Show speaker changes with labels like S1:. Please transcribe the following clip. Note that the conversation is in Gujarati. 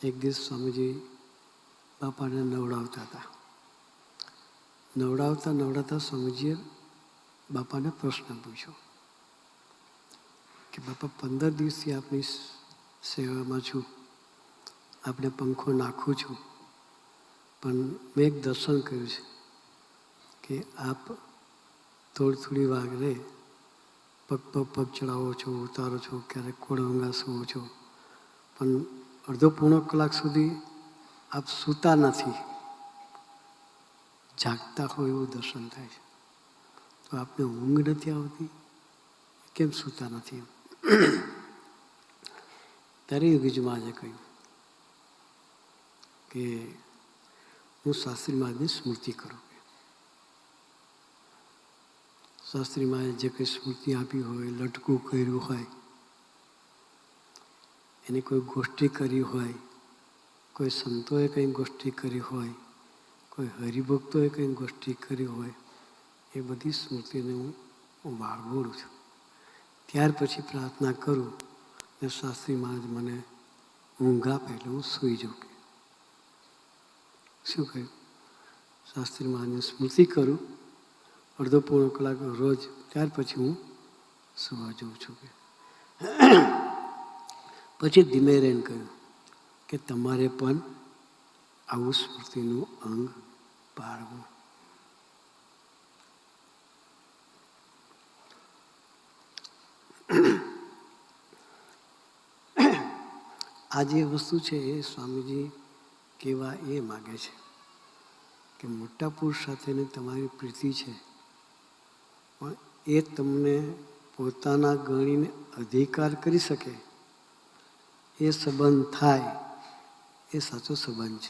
S1: એક દિવસ સ્વામીજી બાપાને નવડાવતા હતા. નવડાવતા સ્વામીજીએ બાપાને પ્રશ્ન પૂછ્યો કે બાપા 15 દિવસથી આપની સેવામાં છું, આપણે પંખો નાખું છું, પણ મેં એક દર્શન કર્યું છે કે આપ થોડી વાર રહે પગ ચડાવો છો, ઉતારો છો, ક્યારેક કોળવંગા સુવો છો, પણ અડધો પોણો કલાક સુધી આપ સૂતા નથી, જાગતા હોય એવું દર્શન થાય છે. તો આપને ઊંઘ નથી આવતી, કેમ સૂતા નથી? ત્યારે યોગીજી મહારાજે કહ્યું કે હું શાસ્ત્રી મહારાજની સ્મૃતિ કરું. શાસ્ત્રી મહારાજે જે કંઈ સ્મૃતિ આપી હોય, લટકું કર્યું હોય, એની કોઈ ગોષ્ઠી કરી હોય, કોઈ સંતોએ કંઈ ગોષ્ઠી કરી હોય, કોઈ હરિભક્તોએ કંઈ ગોષ્ઠી કરી હોય, એ બધી સ્મૃતિને હું વાળગોળું છું. ત્યાર પછી પ્રાર્થના કરું ને શાસ્ત્રી મહારાજ મને ઊંઘ આપે એટલે હું સૂઈ જાઉં. શું કહ્યું? શાસ્ત્રી મહારાજની સ્મૃતિ કરું અડધો પોણો કલાક રોજ, ત્યાર પછી હું સુવા જાઉં છું. પછી ધીમે રહીને કહ્યું કે તમારે પણ આવું સ્મૃતિનું અંગ પાળવું. આ જે વસ્તુ છે એ સ્વામીજી કહેવા એ માગે છે કે મોટા પુરુષ સાથેની તમારી પ્રીતિ છે, પણ એ તમને પોતાના ગણીને અધિકાર કરી શકે એ સંબંધ થાય એ સાચો સંબંધ છે.